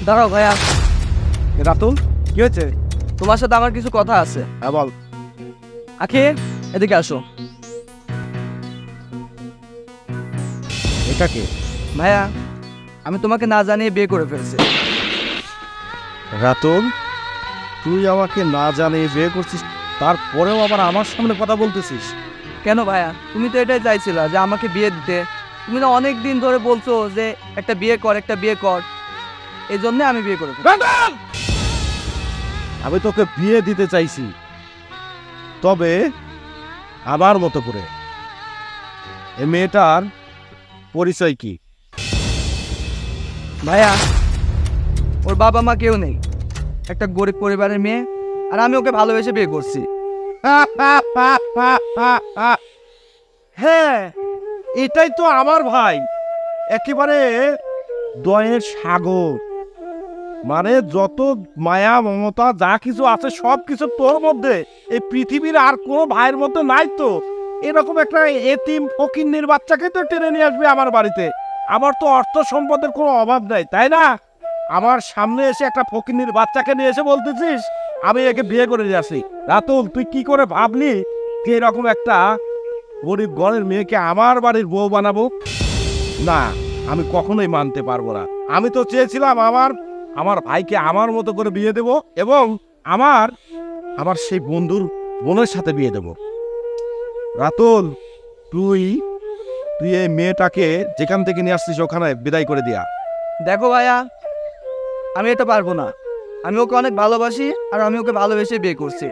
দাঁড়াও ভাইয়া। রাতুল, কি হয়েছে? তোমার সাথে আমার কিছু কথা আছে। হ্যাঁ বল। আখি, এদিকে আসো। এটা কে? ভাইয়া, আমি তোমাকে না জানিয়ে বিয়ে করে ফেলছি। রাতুল, তুই আমাকে না জানিয়ে বিয়ে করছিস, তারপরেও আবার আমার সামনে কথা বলতেছিস? কেন ভাইয়া, তুমি তো এটাই চাইছিলা যে আমাকে বিয়ে দিতে। তুমি তো অনেক দিন ধরে বলছো যে একটা বিয়ে কর, একটা বিয়ে কর। এই জন্য আমি বিয়ে করে ফেলছি। রাতুল, আমি তোকে বিয়ে দিতে চাইছি, তবে আমার মতো করে। এই মেয়েটার পরিচয় কি? ভাইয়া, ওর বাবা মা কেউ নেই, একটা গরিব পরিবারের মেয়ে, আর আমি ওকে ভালোবেসে বিয়ে করছি। হ্যাঁ, এটাই তো আমার ভাই, একেবারে দয়ের সাগর। মানে যত মায়া মমতা যা কিছু আছে সব কিছু তোর মধ্যে। এই পৃথিবীর আর কোনো ভাইয়ের মধ্যে নাই তো। এরকম একটা এতিম ফকিন্নির বাচ্চাকে তো টেনে নিয়ে আসবে আমার বাড়িতে। আমার তো অর্থ সম্পদের কোনো অভাব নাই, তাই না? আমার সামনে এসে একটা ফকিন্নির বাচ্চাকে নিয়ে এসে বলতেছিস আমি একে বিয়ে করে নিয়ে আসি। রাতুল, তুই কি করে ভাবলি যে এরকম একটা গরিব ঘরের মেয়েকে আমার বাড়ির বউ বানাবো? না, আমি কখনোই মানতে পারবো না। আমি তো চেয়েছিলাম আমার ভাইকে আমার মতো করে বিয়ে দেব, এবং আমার আমার সেই বন্ধুর বোনের সাথে বিয়ে দেব। রাতুল, তুই তুই এই মেয়েটাকে যেখান থেকে নিয়ে আসছিস ওখানে বিদায় করে দিয়া। দেখো ভাইয়া, আমি এটা পারবো না। আমি ওকে অনেক ভালোবাসি, আর আমি ওকে ভালোবেসে বিয়ে করছি।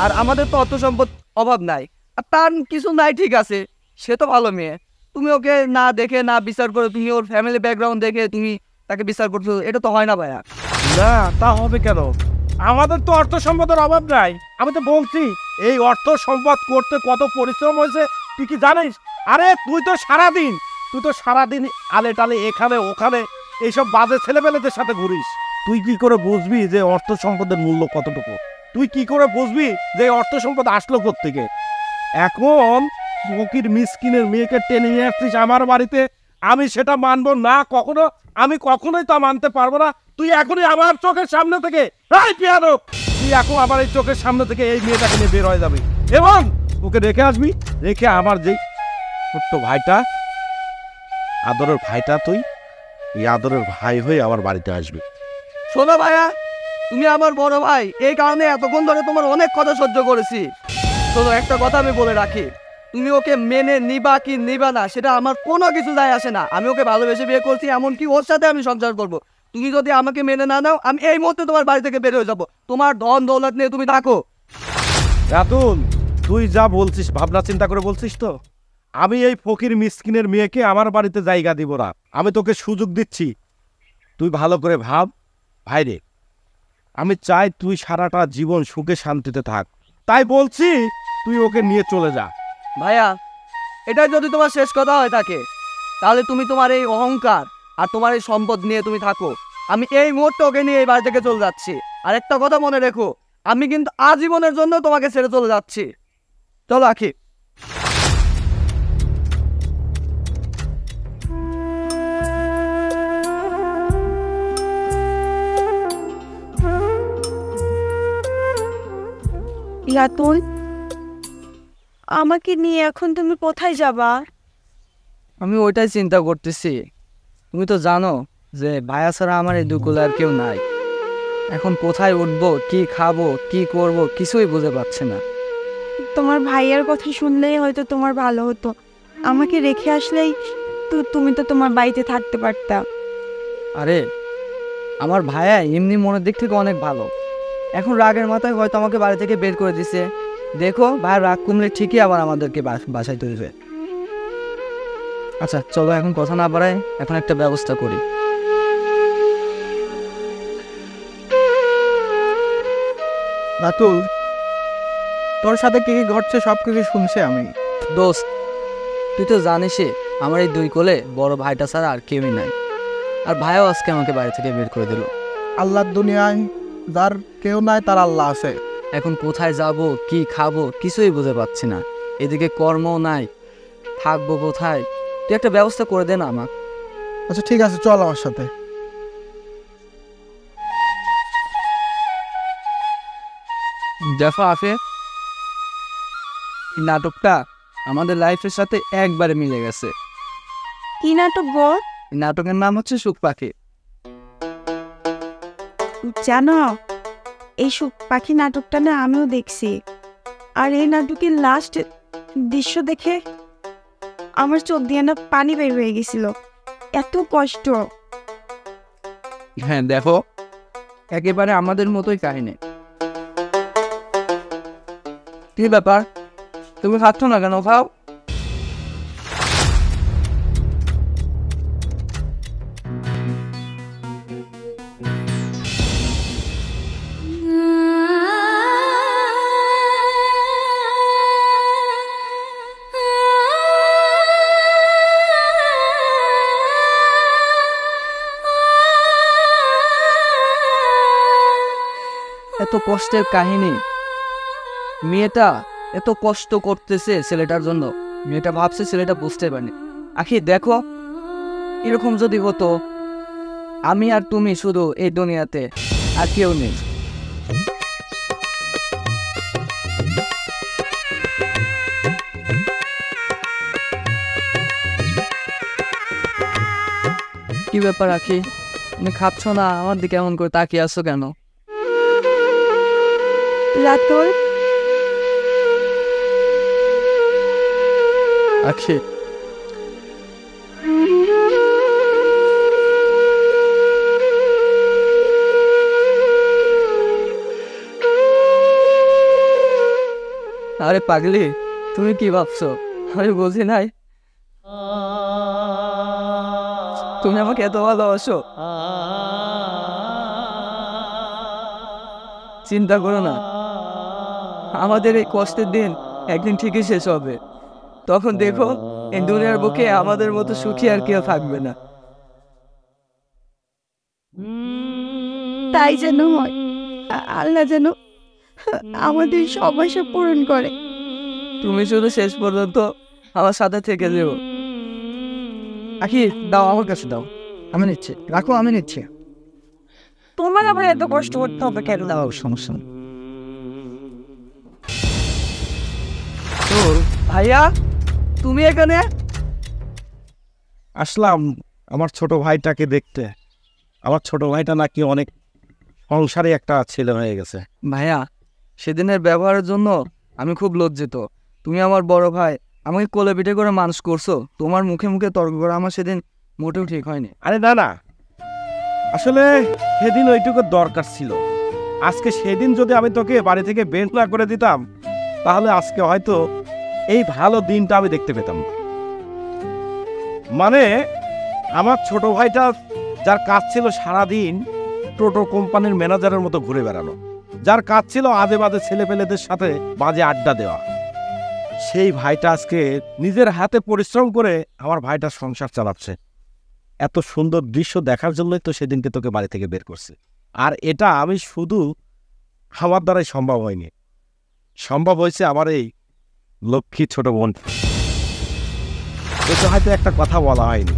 আর আমাদের তো অর্থ সম্পদ অভাব নাই, আর তার কিছু নাই, ঠিক আছে, সে তো ভালো মেয়ে। তুমি ওকে না দেখে না বিচার করে, তুমি ওর ফ্যামিলি ব্যাকগ্রাউন্ড দেখে তুমি তাকে বিচার করছো, এটা তো হয় না ভাইয়া। না, তা হবে কেন? আমাদের তো অর্থ সম্পদের অভাব নাই। আমি তো বলছি এই অর্থ সম্পদ করতে কত পরিশ্রম হয়েছে তুই কি জানিস? আরে তুই তো সারাদিন আলে টালে এখানে ওখানে এইসব বাজে ছেলেপেলেদের সাথে ঘুরিস। তুই কি করে বুঝবি যে অর্থ সম্পদের মূল্য কতটুকু? তুই কি করে বুঝবি যে অর্থ সম্পদ আসলো কোত্থেকে? এখন ফকির মিসকিনের মেয়েকে টেনে নিয়ে আসছিস আমার বাড়িতে, আমি সেটা মানবো না কখনো। আমি কখনোই তা মানতে পারবো না। তুই এখনই আমার চোখের সামনে থেকে, তুই এখন আমার এই চোখের সামনে থেকে এই মেয়েটাকে নিয়ে বের হয়ে যাবি, এবং ওকে রেখে আসবি। রেখে আমার যেই ছোট্ট ভাইটা, আদরের ভাইটা, তুই এই আদরের ভাই হয়ে আমার বাড়িতে আসবি। শোনো ভাইয়া, তুমি আমার বড় ভাই, এই কারণে এতক্ষণ ধরে তোমার অনেক কথা সহ্য করেছি। শোনো, একটা কথা আমি বলে রাখি, তুমি ওকে মেনে নিবা কি নিবা না সেটা আমার কোনো কিছু যায় আসে না। আমি ওকে ভালোবেসে বিয়ে করছি, এমনকি ওর সাথে আমি সংসার করব। তুমি যদি আমাকে মেনে না নাও, আমি এই মুহূর্তে তোমার বাড়ি থেকে বের হয়ে যাবো। তোমার ধন দৌলত নিয়ে তুমি থাকো। রাতুল, তুই যা বলছিস ভাবনা চিন্তা করে বলছিস তো? আমি এই ফকির মিসকিনের মেয়েকে আমার বাড়িতে জায়গা দিব না। আমি তোকে সুযোগ দিচ্ছি, তুই ভালো করে ভাব। ভাইরে, আমি চাই তুই সারাটা জীবন সুখে শান্তিতে থাক, তাই বলছি তুই ওকে নিয়ে চলে যা। ভাইয়া, এটা যদি তোমার শেষ কথা হয়ে থাকে, তাহলে তুমি তোমার এই অহংকার আর তোমার এই সম্পদ নিয়ে তুমি থাকো। আমি এই মুহূর্তে ওকে নিয়ে এই বাড়ি থেকে চলে যাচ্ছি। আর একটা কথা মনে রেখো, আমি কিন্তু আজীবনের জন্য তোমাকে ছেড়ে চলে যাচ্ছি। চলো আখি। রাতুল, আমাকে নিয়ে এখন তুমি কোথায় যাবা? আমি ওইটাই চিন্তা করতেছি। তুমি তো জানো যে ভাইয়া ছাড়া আমার এই দুকুলে আর কেউ নাই। এখন কোথায় উঠবো, কি খাবো, কি করব, কিছুই বুঝে পাচ্ছি না। তোমার ভাইয়ার কথা শুনলেই হয়তো তোমার ভালো হতো। আমাকে রেখে আসলেই তুমি তো তোমার বাড়িতে থাকতে পারতা। আরে, আমার ভাইয়া এমনি মনের দিক থেকে অনেক ভালো। এখন রাগের মাথায় হয়তো আমাকে বাড়ি থেকে বের করে দিছে। দেখো, ভাই রাগ কমলে ঠিকই আবার আমাদেরকে বাসায় তুলবে। আচ্ছা চলো, এখন কথা না বাড়ায় এখন একটা ব্যবস্থা করি। রাতুল, তোর সাথে কি কি ঘটছে সব কিছু শুনছি আমি। দোস্ত, তুই তো জানিসই আমার এই দুই কোলে বড় ভাইটা ছাড়া আর কেউই নাই। আর ভাইও আজকে আমাকে বাড়ি থেকে বের করে দিল। আল্লাহর দুনিয়ায় যার কেউ নাই তার আল্লাহ আছে। এখন কোথায় যাব, কি খাবো, কিছুই বুঝে পাচ্ছি না। এদিকে কর্মও নাই, থাকবো কোথায়? তুই একটা ব্যবস্থা করে দে না আমার। আচ্ছা ঠিক আছে, চল আমার সাথে। দেখো আফে, এই নাটকটা আমাদের লাইফের সাথে একবারে মিলে গেছে। কি নাটক গো? এই নাটকের নাম হচ্ছে সুখ পাখি। জানো, এই সুখ পাখি নাটকটা না আমিও দেখছি। আর এই নাটকের লাস্ট দৃশ্য দেখে আমার চোখ দিয়ে না পানি বের হয়ে গেছিল, এত কষ্ট। হ্যাঁ দেখো, একেবারে আমাদের মতোই কাহিনী। কি ব্যাপার, তুমি খাচ্ছ না কেন? খাও। এত কষ্টের কাহিনী, মেয়েটা এত কষ্ট করতেছে ছেলেটার জন্য, মেয়েটা ভাবছে ছেলেটা বুঝতে পারেনি। আখি দেখো, এরকম যদি হতো, আমি আর তুমি শুধু এই দুনিয়াতে, আর কেউ নেই। কি ব্যাপার আখি, তুমি খাচ্ছ না? আমার দিকে এমন করে তাকিয়ে আছো কেন? রাতুল, আখি, আরে পাগলি, তুমি কি ভাবছো? আমি বুঝি নাই তুমি আমাকে এত ভালোবাসো। চিন্তা করো না, আমাদের এই কষ্টের দিন একদিন ঠিকই শেষ হবে। তখন দেখো, এই দুনিয়ার বুকে আমাদের মতো সুখী আর কেউ থাকবে না। তাই যেন হয়। আল্লাহ যেন আমাদের সব আশা পূরণ করে। তুমি শুধু শেষ পর্যন্ত আমার সাথে থেকে যেও। আখি দাও, আমার কাছে দাও, আমি নিচ্ছি। রাখো, আমি নিচ্ছি। তোমার আবার এত কষ্ট করতে হবে কেন? দাও, সমস্যা নেই। তো ভাইয়া, তুমি এখানে? আসলাম আমার ছোট ভাইটাকে দেখতে। আমার ছোট ভাইটা নাকি অনেক সংসারী একটা ছেলে হয়ে গেছে। ভাইয়া, সেদিনের ব্যবহারের জন্য আমি খুব লজ্জিত। তুমি আমার বড় ভাই, আমাকে কোলে পিঠে করে মানুষ করছো। তোমার মুখে মুখে তর্ক করা আমার সেদিন মোটেও ঠিক হয়নি। আরে না না, আসলে সেদিন ওইটুকু দরকার ছিল। আজকে সেদিন যদি আমি তোকে বাড়ি থেকে বের না করে দিতাম, তাহলে আজকে হয়তো এই ভালো দিনটা আমি দেখতে পেতাম না। মানে আমার ছোট ভাইটা, যার কাজ ছিল সারাদিন টোটো কোম্পানির ম্যানেজারের মতো ঘুরে বেড়ানো, যার কাজ ছিল আজে বাজে ছেলেপেলেদের সাথে বাজে আড্ডা দেওয়া, সেই ভাইটা আজকে নিজের হাতে পরিশ্রম করে আমার ভাইটার সংসার চালাচ্ছে। এত সুন্দর দৃশ্য দেখার জন্যই তো সেদিনকে তোকে বাড়ি থেকে বের করছে। আর এটা আমি শুধু আমার দ্বারাই সম্ভব হয়নি, সম্ভব হয়েছে আমার এই লক্ষ্মী ছোট বোন। তোকে হয়তো একটা কথা বলা হয়নি,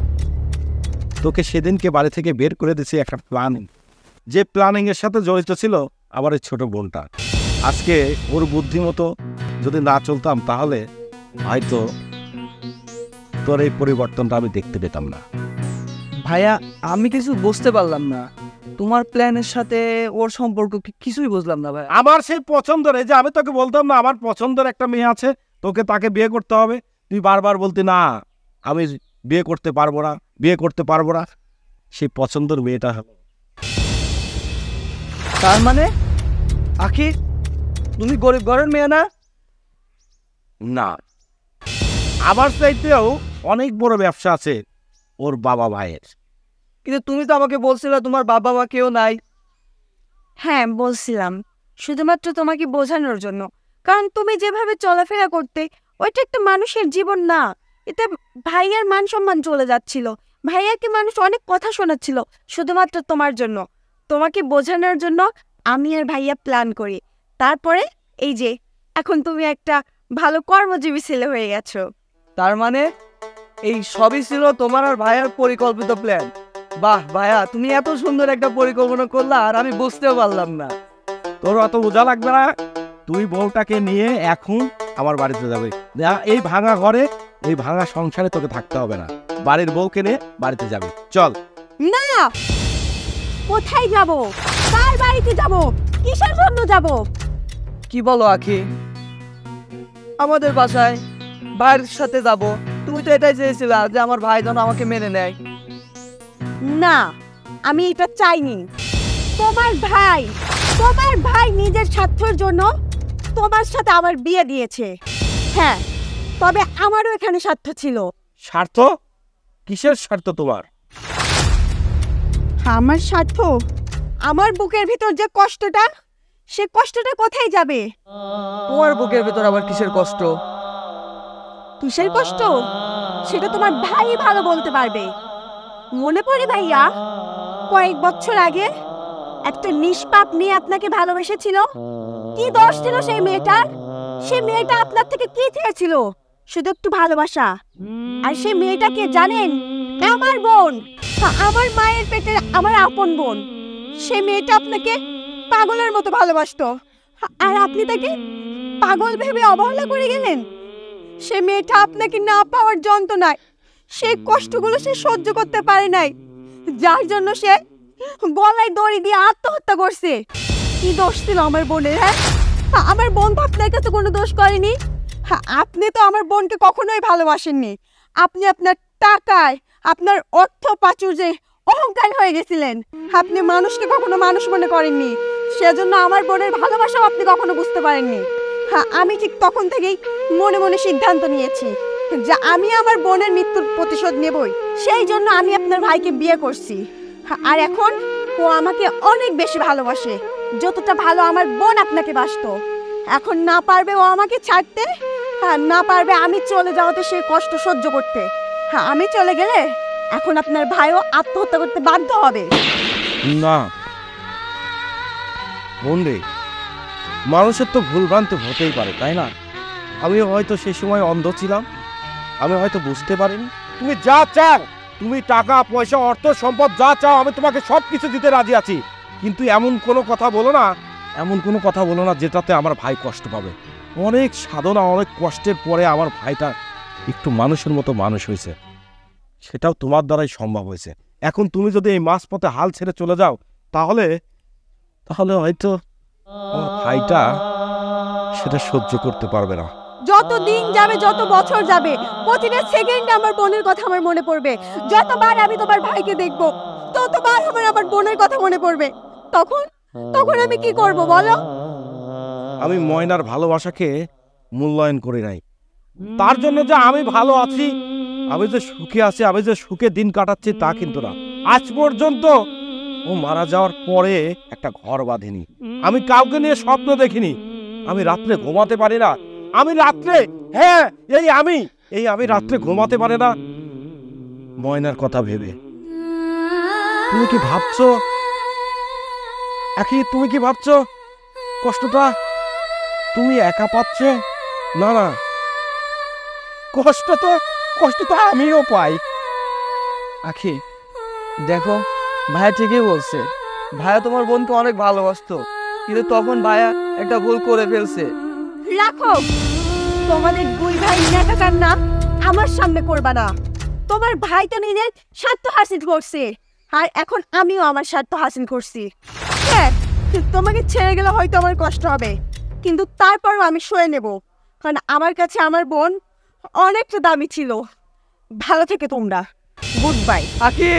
তোকে সেদিনকে বাড়ি থেকে বের করে দিয়েছি একটা প্ল্যানিং, যে প্ল্যানিং এর সাথে জড়িত ছিল আমার এই ছোট বোনটা। আজকে ওর বুদ্ধিমতো যদি না চলতাম, তাহলে হয়তো তোর এই পরিবর্তনটা আমি দেখতে পেতাম না। ভাইয়া, আমি কিছু বুঝতে পারলাম না, তোমার প্ল্যানের সাথে ওর সম্পর্ক কিছুই বুঝলাম না ভাই। আমার সেই পছন্দের, এই যে আমি তোকে বলতাম না আমার পছন্দের একটা মেয়ে আছে, তোকে তাকে বিয়ে করতে হবে, তুই বারবার বলতি না আমি বিয়ে করতে পারবো না, বিয়ে করতে পারবো না। সেই পছন্দের মেয়েটা হলো। তার মানে আখি, তুমি গরিব ঘরের মেয়ে না? না, আমার চাইতেও অনেক বড় ব্যবসা আছে ওর বাবা ভাইয়ের। কিন্তু তুমি তো আমাকে বলছিলে তোমার বাবা মা কেউ নাই। হ্যাঁ বলছিলাম, শুধুমাত্র তোমাকে বোঝানোর জন্য। কারণ তুমি যেভাবে চলাফেরা করতে, ওইটা একটা মানুষের জীবন না। এতে ভাইয়ার মান সম্মান চলে যাচ্ছিল, ভাইয়াকে মানুষ অনেক কথা শোনাচ্ছিল শুধুমাত্র তোমার জন্য। তোমাকে বোঝানোর জন্য আমি আর ভাইয়া প্ল্যান করি, তারপরে এই যে এখন তুমি একটা ভালো কর্মজীবী ছেলে হয়ে গেছো। তার মানে এই সবই ছিল তোমার আর ভাইয়ার পরিকল্পিত প্ল্যান। বাহ ভাইয়া, তুমি এত সুন্দর একটা পরিকল্পনা করলা আর আমি বুঝতেও পারলাম না। তোর অত বোঝা লাগবে না, তুই বউটাকে নিয়ে এখন আমার বাড়িতে যাবে। এই ভাঙা ঘরে, এই ভাঙা সংসারে তোকে থাকতে হবে না। বাড়ির বউকে নিয়ে বাড়িতে যাবে, চল। না, কোথায় যাব? কার বাড়িতে যাব? কিসের জন্য যাব? কি বলো আখি? আমাদের বাসায় ভাইয়ের সাথে যাব। তুমি তো এটাই চেয়েছিলা যে আমার ভাই যেন আমাকে মেনে নেয়। না, আমি এটা চাইনি। তোমার ভাই নিজের স্বার্থের জন্য তোমার সাথে আমার বিয়ে দিয়েছে। হ্যাঁ, তবে আমারও এখানে স্বার্থ ছিল। স্বার্থ? কিসের স্বার্থ তোমার? আমার স্বার্থ? আমার বুকের ভিতর যে কষ্টটা, সে কষ্টটা কোথায় যাবে? তোমার বুকের ভেতর আবার কিসের কষ্ট? কিসের কষ্ট সেটা তোমার ভাই ভালো বলতে পারবে। মনে পড়ে ভাইয়া, কয়েক বছর আগে একটা নিষ্পাপ মেয়ে আপনাকে ভালোবেসেছিল। কি দোষ ছিল সেই মেয়েটার? সেই মেয়েটা আপনার থেকে কি চেয়েছিল? শুধু একটু ভালোবাসা। আর সেই মেয়েটাকে জানেন? আমার বোন, আমার মায়ের পেটের আমার আপন বোন। সেই মেয়েটা আপনাকে পাগলের মতো ভালোবাসতো, আর আপনি তাকে পাগল ভেবে অবহেলা করে গেলেন। সে মেয়েটা আপনাকে না পাওয়ার যন্ত্রণায় সেই কষ্টগুলো সে সহ্য করতে পারে নাই, যার জন্য সে গলায় দড়ি দিয়ে আত্মহত্যা করছে। কি দোষ ছিল আমার বোনের? হ্যাঁ, আমার বোন তো আপনার কাছে কোনো দোষ করেনি। আপনি তো আমার বোনকে কখনোই ভালোবাসেননি। আপনি আপনার টাকায়, আপনার অর্থ প্রাচুর্যে অহংকার হয়ে গেছিলেন। আপনি মানুষকে কখনো মানুষ মনে করেননি, সেজন্য আমার বোনের ভালোবাসাও আপনি কখনো বুঝতে পারেননি। আমি ঠিক তখন থেকেই মনে মনে সিদ্ধান্ত নিয়েছি যে আমি আমার বোনের মৃত্যুর প্রতিশোধ নেবই। সেই জন্য আমি আপনার ভাইকে বিয়ে করছি। আর এখন ও আমাকে অনেক বেশি ভালোবাসে, যতটা ভালো আমার বোন আপনাকে বাসতো। এখন না পারবে ও আমাকে ছাড়তে, না পারবে আমি চলে যাওয়াতে সে কষ্ট সহ্য করতে। আমি চলে গেলে এখন আপনার ভাইও আত্মহত্যা করতে বাধ্য হবে। না বোন রে, মানুষের তো ভুলভ্রান্তি হতেই পারে, তাই না? আমি হয়তো সেই সময় অন্ধ ছিলাম, আমি হয়তো বুঝতে পারিনি। তুমি যা চাও, তুমি টাকা পয়সা অর্থ সম্পদ যা চাও, আমি তোমাকে সব কিছু দিতে রাজি আছি। কিন্তু এমন কোনো কথা বলো না, এমন কোনো কথা বলো না যেটাতে আমার ভাই কষ্ট পাবে। অনেক সাধনা, অনেক কষ্টের পরে আমার ভাইটা একটু মানুষের মতো মানুষ হয়েছে, সেটাও তোমার দ্বারাই সম্ভব হয়েছে। এখন তুমি যদি এই মাঝপথে হাল ছেড়ে চলে যাও, তাহলে হয়তো আমার ভাইটা সেটা সহ্য করতে পারবে না। যত দিন যাবে, যত বছর যাবে, প্রতিটা সেকেন্ডে আমার বোনের কথা আমার মনে পড়বে। যতবার আমি তোমার ভাইকে দেখব, ততবার আমার বোনের কথা মনে পড়বে। তখন আমি কি করব বলো? আমি ময়নার ভালোবাসাকে মূল্যায়ন করি নাই। তার জন্য যে আমি ভালো আছি, আমি যে সুখে আছি, আমি যে সুখে দিন কাটাচ্ছি তা কিন্তু না। আজ পর্যন্ত ও মারা যাওয়ার পরে একটা ঘর বাঁধেনি, আমি কাউকে নিয়ে স্বপ্ন দেখিনি, আমি রাত্রে ঘুমাতে পারি না। আমি রাত্রে, হ্যাঁ আমি রাত্রে ঘুমাতে পারি না ময়নার কথা ভেবে। তুমি কি ভাবছো তুমি কি ভাবছো কষ্টটা তুমি একা পাচ্ছ? না না, কষ্ট তো আমিও পাই। আখি দেখো, ভাইয়া ঠিকই বলছে। ভাইয়া তোমার বোনকে অনেক ভালোবাসতো, কিন্তু তখন ভাইয়া একটা ভুল করে ফেলছে। রাখো তোমাদের দুই ভাই নেকাকার না আমার সামনে করবা না। তোমার ভাই তো নিজের স্বার্থ হাসিল করছে, আর এখন আমিও আমার স্বার্থ হাসিল করছি। হ্যাঁ, তোমাকে ছেড়ে গেলে হয়তো আমার কষ্ট হবে, কিন্তু তারপরও আমি সয়ে নেব, কারণ আমার কাছে আমার বোন অনেকটা দামি ছিল। ভালো থেকে তোমরা, গুড বাই। আখি